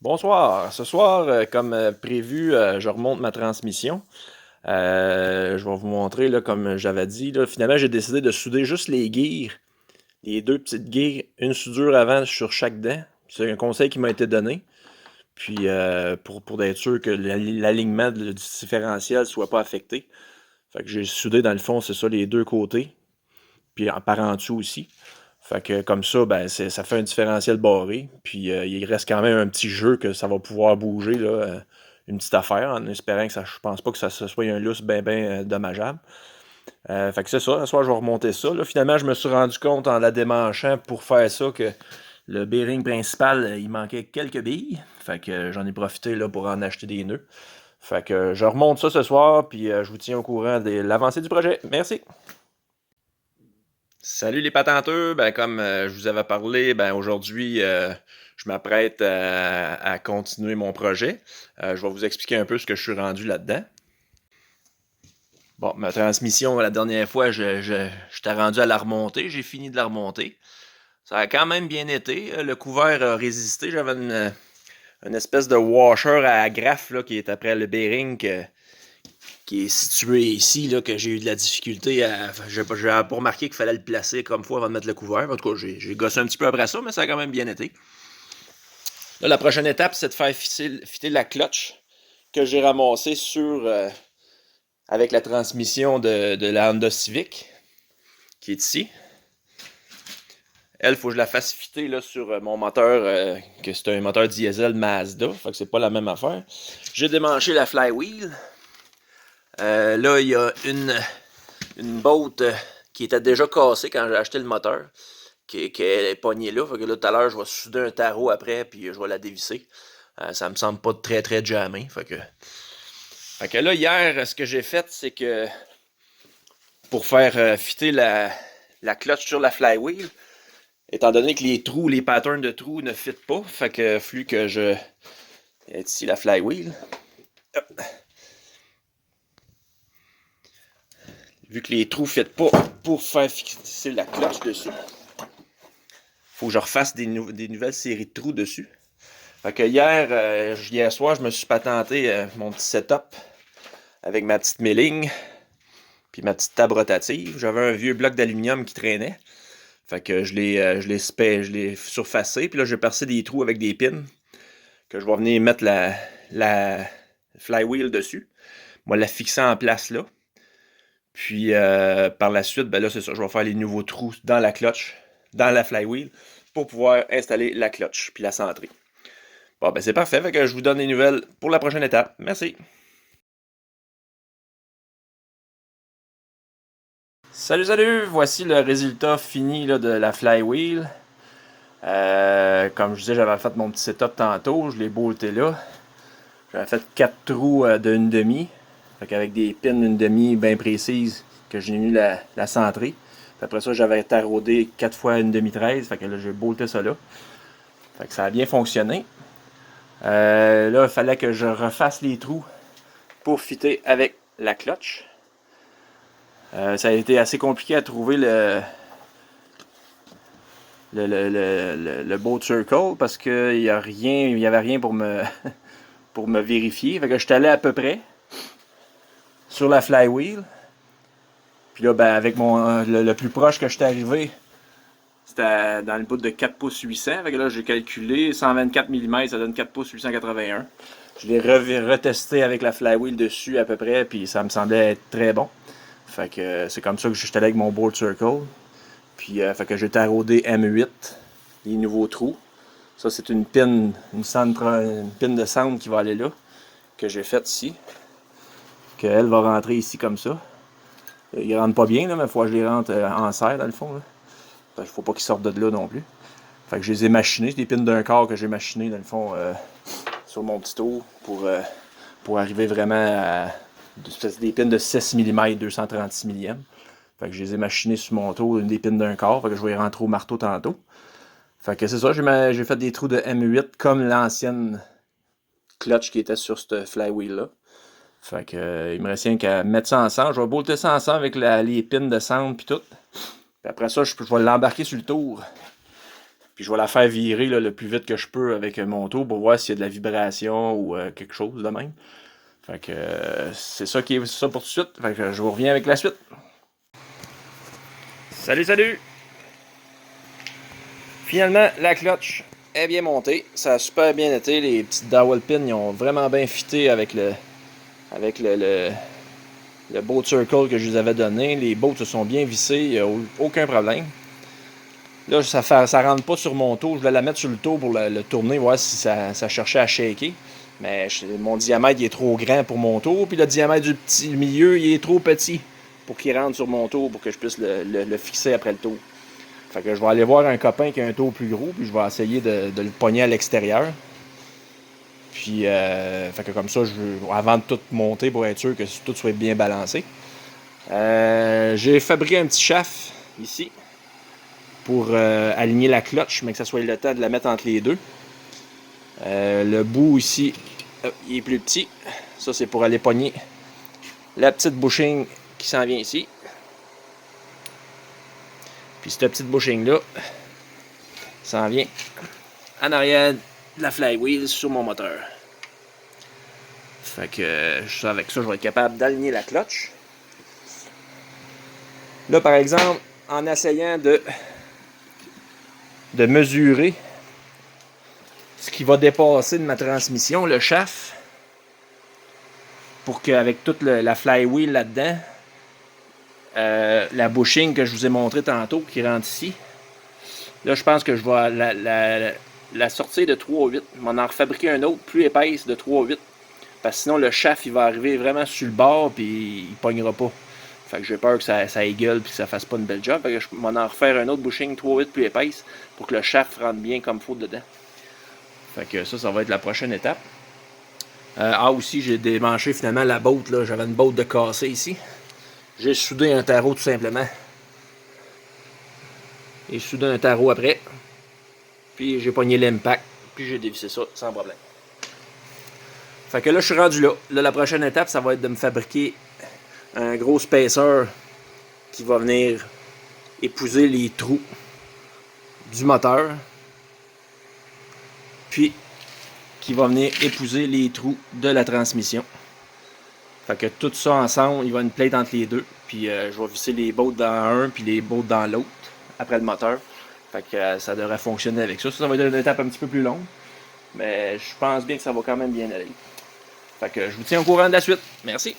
Bonsoir. Ce soir, comme prévu, je remonte ma transmission. Je vais vous montrer, là, comme j'avais dit, là, finalement, j'ai décidé de souder juste les guires, les deux petites guires, une soudure avant sur chaque dent. C'est un conseil qui m'a été donné. Puis, pour être sûr que l'alignement du différentiel soit pas affecté. Fait que j'ai soudé, dans le fond, c'est ça, les deux côtés. Puis par en dessous aussi. Fait que comme ça, ben, ça fait un différentiel barré. Puis il reste quand même un petit jeu que ça va pouvoir bouger, là, une petite affaire, en espérant que ça. Je pense pas que ça soit un lousse bien dommageable. Fait que c'est ça, ce soir je vais remonter ça. Là, finalement, je me suis rendu compte en la démanchant pour faire ça que le bearing principal, il manquait quelques billes. Fait que j'en ai profité là, pour en acheter des nœuds. Fait que je remonte ça ce soir, puis je vous tiens au courant de l'avancée du projet. Merci! Salut les patenteux, ben comme je vous avais parlé, ben aujourd'hui je m'apprête à continuer mon projet. Je vais vous expliquer un peu ce que je suis rendu là-dedans. Bon, ma transmission la dernière fois, j'étais rendu à la remonter, j'ai fini de la remonter. Ça a quand même bien été, le couvert a résisté, j'avais une espèce de washer à agrafe là, qui est après le bearing qui est situé ici, là, que j'ai eu de la difficulté à. J'avais pas remarqué qu'il fallait le placer comme faut avant de mettre le couvert. En tout cas, j'ai gossé un petit peu après ça, mais ça a quand même bien été. Là, la prochaine étape, c'est de faire fitter la clutch que j'ai ramassée avec la transmission de la Honda Civic, qui est ici. Elle, il faut que je la fasse fitter là, sur mon moteur, que c'est un moteur diesel Mazda. Fait que c'est pas la même affaire. J'ai démanché la flywheel. Là, il y a une botte qui était déjà cassée quand j'ai acheté le moteur, qui est pognée là. Fait que là, tout à l'heure, je vais souder un tarot après, puis je vais la dévisser. Ça me semble pas très jammé. Fait que là, hier, ce que j'ai fait, c'est que pour faire fitter la clutch sur la flywheel, étant donné que les patterns de trous ne fitent pas, fait que flux que je. Ici la flywheel. Vu que les trous ne fitent pas pour faire fixer la clutch dessus, faut que je refasse des nouvelles séries de trous dessus. Fait que hier soir, je me suis patenté mon petit setup avec ma petite milling puis ma petite table rotative. J'avais un vieux bloc d'aluminium qui traînait. Fait que je l'ai surfacé. Puis là, j'ai percé des trous avec des pins que je vais venir mettre la flywheel dessus. Moi, la fixer en place là. Puis par la suite, ben là, c'est ça. Je vais faire les nouveaux trous dans la clutch, dans la flywheel, pour pouvoir installer la clutch puis la centrer. Bon, ben c'est parfait. Fait que je vous donne les nouvelles pour la prochaine étape. Merci. Salut! Voici le résultat fini là, de la flywheel. Comme je disais, j'avais fait mon petit setup tantôt. Je l'ai bolté là. J'avais fait 4 trous de 1,5. Fait qu'avec des pins 1,5 bien précises que j'ai venu la centrer. Puis après ça, j'avais taraudé 4 fois 1,5 13. Fait que là, j'ai bolté ça là. Fait que ça a bien fonctionné. Là, il fallait que je refasse les trous pour fitter avec la clutch. Ça a été assez compliqué à trouver le bolt circle parce qu'il n'y avait rien pour pour me vérifier. Fait que je suis allé à peu près sur la flywheel. Puis là, ben, avec le plus proche que je suis arrivé, c'était dans le bout de 4 pouces 800. Fait que là, j'ai calculé 124 mm, ça donne 4 pouces 881. Je l'ai retesté avec la flywheel dessus à peu près, puis ça me semblait être très bon. Fait que c'est comme ça que je suis allé avec mon bolt circle. Puis fait que j'ai taraudé M8, les nouveaux trous. Ça, c'est une pin, une pin de centre qui va aller là, que j'ai faite ici. Qu'elle va rentrer ici comme ça. Ils rentrent pas bien, là, mais il faut que je les rentre en serre, dans le fond. Là. Fait qu'il faut pas qu'ils sortent de là non plus. Fait que je les ai machinés. C'est des pins d'un quart que j'ai machinés, dans le fond, sur mon petit tour pour arriver vraiment à des pins de 6 mm, 236 mm. Fait que je les ai machinés sur mon tour, des pins d'un quart. Fait que je vais y rentrer au marteau tantôt. Fait que c'est ça, j'ai fait des trous de M8 comme l'ancienne clutch qui était sur cette flywheel-là. Fait que il me reste rien qu'à mettre ça ensemble. Je vais bolter ça ensemble avec les pins de centre puis tout. Puis après ça, je vais l'embarquer sur le tour. Puis je vais la faire virer là, le plus vite que je peux avec mon tour pour voir s'il y a de la vibration ou quelque chose de même. Fait que c'est ça qui est ça pour tout de suite. Fait que je vous reviens avec la suite. Salut, salut! Finalement, la clutch est bien montée. Ça a super bien été. Les petites dowel pins ils ont vraiment bien fité avec le bolt circle que je vous avais donné. Les bolts se sont bien vissés. Il n'y a aucun problème. Là, ça rentre pas sur mon tour. Je vais la mettre sur le tour pour le tourner, voir si ça cherchait à shaker. Mais mon diamètre il est trop grand pour mon tour. Puis le diamètre du petit milieu, il est trop petit pour qu'il rentre sur mon tour pour que je puisse le fixer après le tour. Fait que je vais aller voir un copain qui a un tour plus gros. Puis je vais essayer de le pogner à l'extérieur. Puis, fait que comme ça, avant de tout monter pour être sûr que tout soit bien balancé. J'ai fabriqué un petit shaft ici pour aligner la clutch, mais que ça soit le temps de la mettre entre les deux. Le bout ici, il est plus petit. Ça, c'est pour aller pogner la petite bushing qui s'en vient ici. Puis cette petite bushing-là s'en vient en arrière de la flywheel sur mon moteur. Fait que avec ça, je vais être capable d'aligner la clutch. Là, par exemple, en essayant de mesurer ce qui va dépasser de ma transmission, le shaft, pour qu'avec toute la flywheel là-dedans, la bushing que je vous ai montré tantôt qui rentre ici, là je pense que je vais la sortir de 3,8. Je vais en refabriquer un autre plus épaisse de 3,8. Parce que sinon le shaft il va arriver vraiment sur le bord puis il pognera pas. Fait que j'ai peur que ça égueule et que ça fasse pas une belle job. Fait que je vais en refaire un autre bushing 3,8 plus épaisse pour que le shaft rentre bien comme il faut dedans. Fait que ça va être la prochaine étape. Aussi, j'ai démanché finalement la botte. J'avais une botte de cassé ici. J'ai soudé un tarot tout simplement. J'ai soudé un tarot après. Puis j'ai pogné l'impact. Puis j'ai dévissé ça sans problème. Fait que là, je suis rendu là. Là, la prochaine étape, ça va être de me fabriquer un gros spacer qui va venir épouser les trous du moteur. Puis qui va venir épouser les trous de la transmission. Fait que tout ça ensemble, il va y avoir une plate entre les deux. Puis je vais visser les bottes dans un puis les bottes dans l'autre après le moteur. Fait que ça devrait fonctionner avec ça. Ça va être une étape un petit peu plus longue. Mais je pense bien que ça va quand même bien aller. Fait que je vous tiens au courant de la suite. Merci.